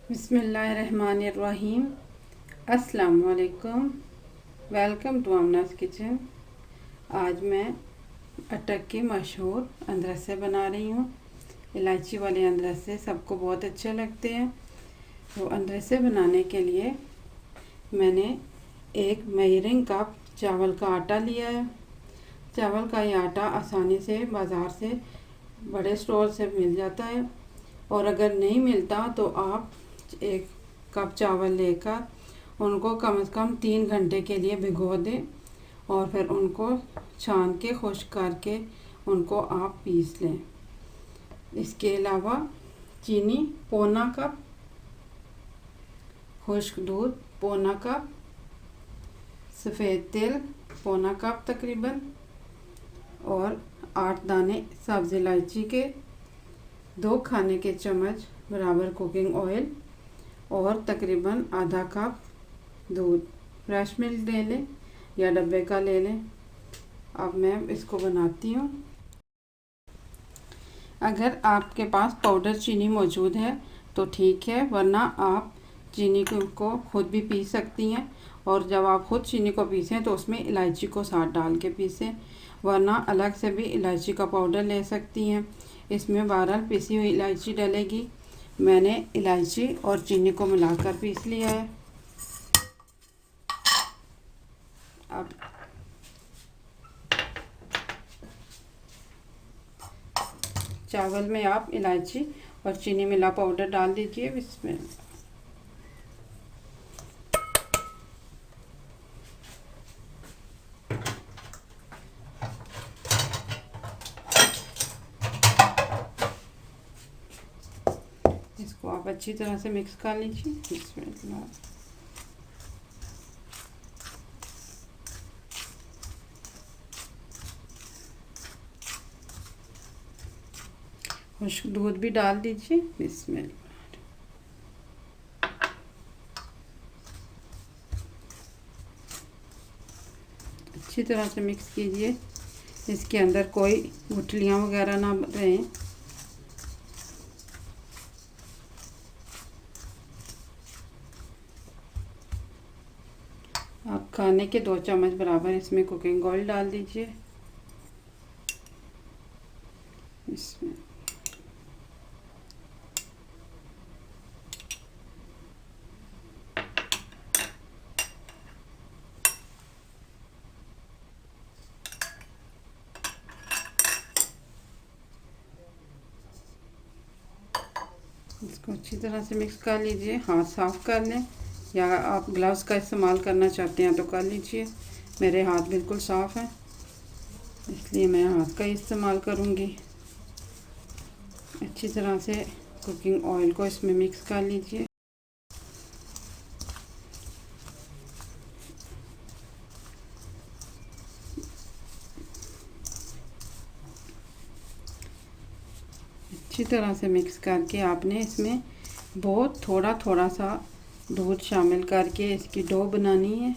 बिस्मिल्लाहिर्रहमानिर्रहीम। अस्सलाम वालेकुम। Welcome to Amna's kitchen. आज मैं अटक की मशहूर अदरसे बना रही हूँ। इलायची वाले अदरसे सबको बहुत अच्छे लगते हैं। तो अदरसे बनाने के लिए मैंने एक मेजरिंग कप चावल का आटा लिया है। चावल का ये आटा आसानी से बाज़ार से बड़े स्टोर से मिल जाता है, और अगर नहीं मिलता तो आप एक कप चावल लेकर उनको कम से कम 3 घंटे के लिए भिगो दें, और फिर उनको छान के खुश्क करके उनको आप पीस लें। इसके अलावा चीनी पौना कप, खुश्क दूध पौना कप, सफ़ेद तिल पौना कप तकरीबन, और 8 दाने सब्ज़ इलायची के, 2 खाने के चम्मच बराबर कुकिंग ऑयल, और तकरीबन आधा कप दूध। फ्रेश मिल्क ले लें या डब्बे का ले लें। अब मैं इसको बनाती हूँ। अगर आपके पास पाउडर चीनी मौजूद है तो ठीक है, वरना आप चीनी को खुद भी पीस सकती हैं, और जब आप खुद चीनी को पीसें तो उसमें इलायची को साथ डाल के पीसें, वरना अलग से भी इलायची का पाउडर ले सकती हैं। इसमें 12 पिसी हुई इलायची डलेगी। मैंने इलायची और चीनी को मिलाकर पीस लिया है। अब चावल में आप इलायची और चीनी मिला पाउडर डाल दीजिए। इसमें इसको आप अच्छी तरह से मिक्स कर लीजिए। इसमें खुश्क दूध भी डाल दीजिए। इसमें अच्छी तरह से मिक्स कीजिए। इसके अंदर कोई गुठलियाँ वगैरह ना रहें। आप खाने के 2 चम्मच बराबर इसमें कुकिंग ऑयल डाल दीजिए। इसमें इसको अच्छी तरह से मिक्स कर लीजिए। हाथ साफ़ कर लें, या आप ग्लव्स का इस्तेमाल करना चाहते हैं तो कर लीजिए। मेरे हाथ बिल्कुल साफ़ हैं, इसलिए मैं हाथ का ही इस्तेमाल करूँगी। अच्छी तरह से कुकिंग ऑयल को इसमें मिक्स कर लीजिए। अच्छी तरह से मिक्स करके आपने इसमें बहुत थोड़ा सा दूध शामिल करके इसकी डो बनानी है।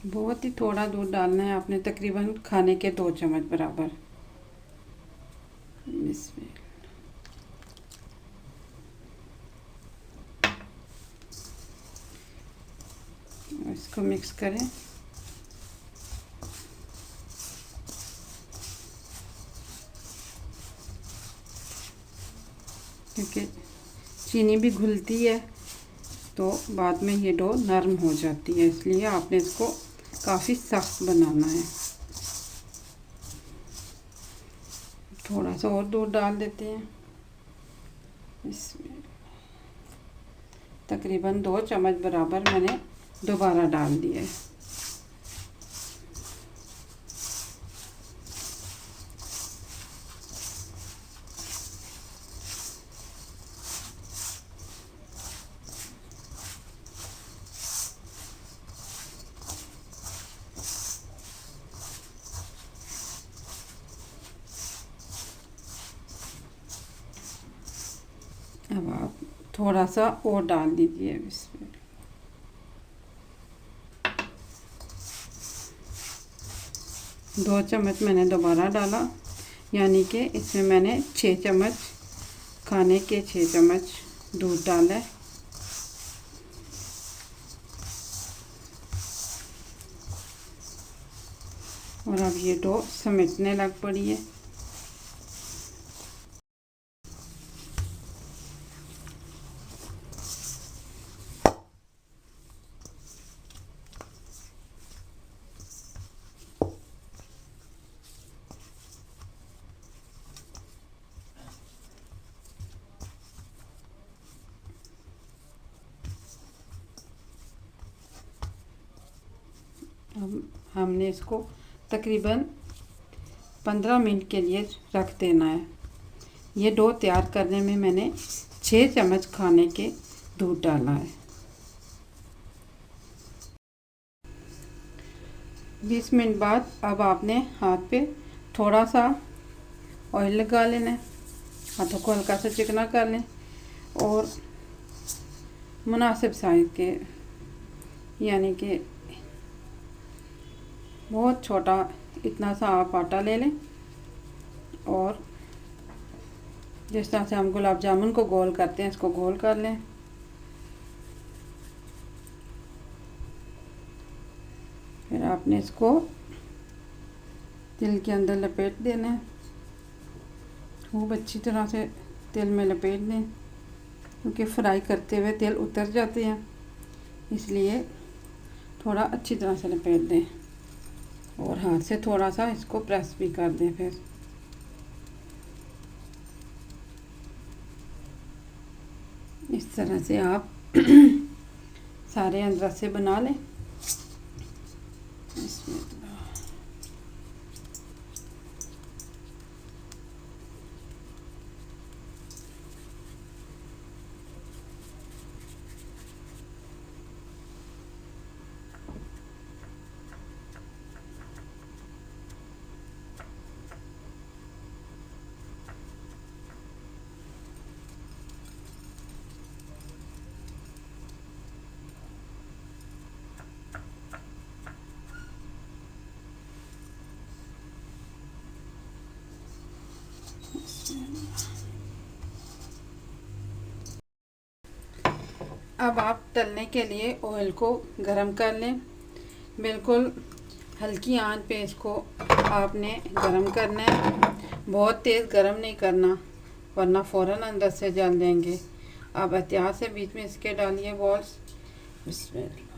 बहुत ही थोड़ा दूध डालना है आपने, तकरीबन खाने के 2 चम्मच बराबर। इसमें इसको मिक्स करें। क्योंकि चीनी भी घुलती है तो बाद में ये डो नरम हो जाती है, इसलिए आपने इसको काफ़ी सख्त बनाना है। थोड़ा सा और दूध डाल देते हैं। इसमें तकरीबन 2 चम्मच बराबर मैंने दोबारा डाल दिया है। अब आप थोड़ा सा और डाल दीजिए। इसमें 2 चम्मच मैंने दोबारा डाला। यानी कि इसमें मैंने 6 चम्मच खाने के 6 चम्मच दूध डाला है। और अब ये डो समेटने लग पड़ी है। अब हमने इसको तकरीबन 15 मिनट के लिए रख देना है। ये डो तैयार करने में मैंने 6 चम्मच खाने के दूध डाला है। 20 मिनट बाद अब आपने हाथ पे थोड़ा सा ऑयल लगा लेना है। हाथों को हल्का सा चिकना कर लें और मुनासिब साइज़ के, यानी कि बहुत छोटा, इतना सा आप आटा ले लें और जिस तरह से हम गुलाब जामुन को गोल करते हैं इसको गोल कर लें। फिर आपने इसको तिल के अंदर लपेट देना है। खूब अच्छी तरह से तेल में लपेट दें, क्योंकि फ्राई करते हुए तेल उतर जाते हैं, इसलिए थोड़ा अच्छी तरह से लपेट दें और हाथ से थोड़ा सा इसको प्रेस भी कर दें। फिर इस तरह से आप सारे अनरसे बना लें। इसमें अब आप तलने के लिए ऑयल को गरम कर लें। बिल्कुल हल्की आंच पे इसको आपने गरम करना है, बहुत तेज़ गरम नहीं करना वरना फ़ौरन अंदर से जल देंगे। अब एहतियात से बीच में इसके डालिए बॉल्स। बिस्मिल्लाह।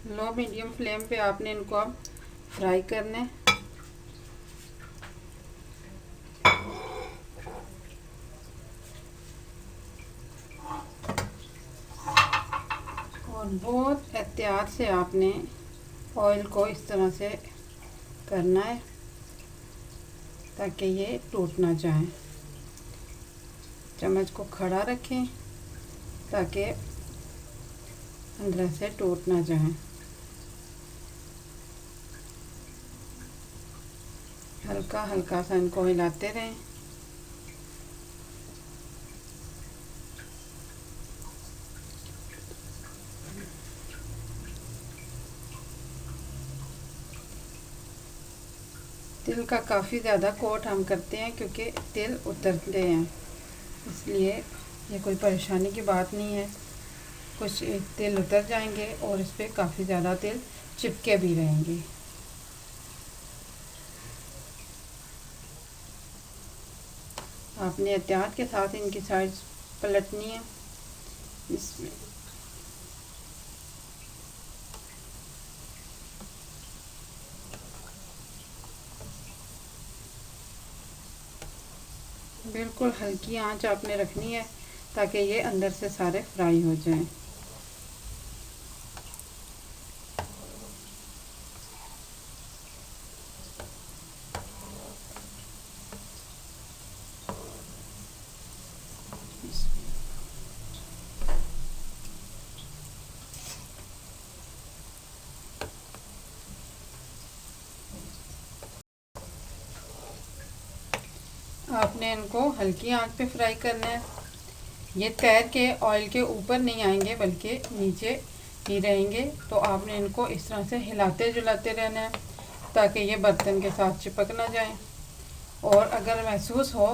लो मीडियम फ्लेम पे आपने इनको अब फ्राई करना है। और बहुत एहतियात से आपने ऑयल को इस तरह से करना है ताकि ये टूट ना जाए। चम्मच को खड़ा रखें ताकि अंदर से टूट ना जाए। हल्का हल्का सा इनको हिलाते रहें। तिल का काफ़ी ज़्यादा कोट हम करते हैं क्योंकि तिल उतरते हैं, इसलिए ये कोई परेशानी की बात नहीं है। कुछ तिल उतर जाएंगे और इस पर काफ़ी ज़्यादा तिल चिपके भी रहेंगे। आपने एहतियात के साथ इनकी साइड पलटनी है। इसमें बिल्कुल हल्की आंच आपने रखनी है ताकि ये अंदर से सारे फ्राई हो जाएं। आपने इनको हल्की आंच पे फ्राई करना है। ये तैर के ऑयल के ऊपर नहीं आएंगे बल्कि नीचे ही रहेंगे। तो आपने इनको इस तरह से हिलाते जुलाते रहना है ताकि ये बर्तन के साथ चिपक ना जाए। और अगर महसूस हो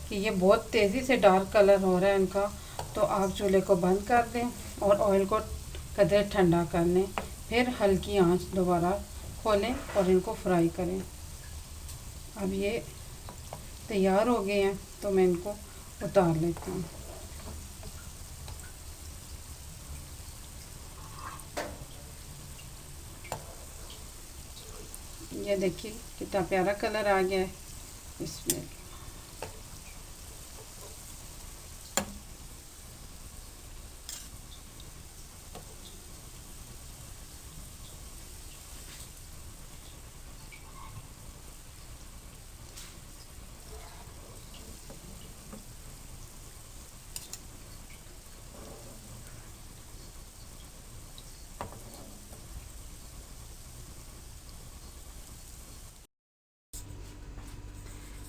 कि ये बहुत तेज़ी से डार्क कलर हो रहा है इनका, तो आप चूल्हे को बंद कर दें और ऑयल को कदर ठंडा कर लें। फिर हल्की आंच दोबारा खोलें और इनको फ्राई करें। अब ये तैयार हो गए हैं तो मैं इनको उतार लेती हूँ। ये देखिए कितना प्यारा कलर आ गया है इसमें।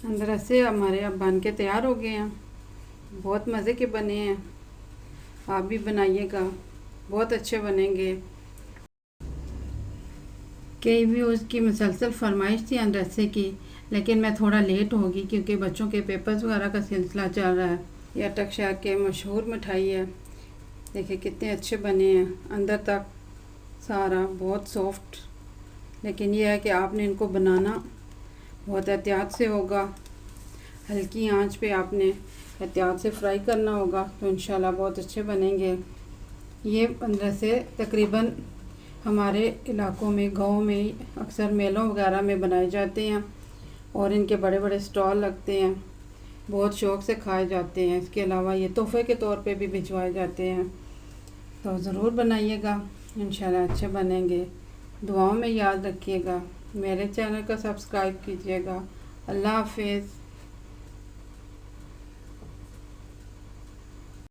अंदर से हमारे अब बन के तैयार हो गए हैं। बहुत मज़े के बने हैं। आप भी बनाइएगा, बहुत अच्छे बनेंगे। कई भी उसकी मुसलसल फरमाइश थी अंदर की, लेकिन मैं थोड़ा लेट होगी क्योंकि बच्चों के पेपर्स वगैरह का सिलसिला चल रहा है। ये अटक शहर के मशहूर मिठाई है। देखिए कितने अच्छे बने हैं, अंदर तक सारा बहुत सॉफ्ट। लेकिन यह है कि आपने इनको बनाना बहुत एहतियात से होगा। हल्की आंच पे आपने एहतियात से फ्राई करना होगा तो इंशाल्लाह बहुत अच्छे बनेंगे। ये अंदर से तकरीबन हमारे इलाकों में, गाँव में अक्सर मेलों वगैरह में बनाए जाते हैं और इनके बड़े बड़े स्टॉल लगते हैं। बहुत शौक़ से खाए जाते हैं। इसके अलावा ये तोहफ़े के तौर पे भी भिजवाए जाते हैं। तो ज़रूर बनाइएगा, इंशाल्लाह अच्छे बनेंगे। दुआओं में याद रखिएगा। मेरे चैनल को सब्सक्राइब कीजिएगा। अल्लाह हाफिज़।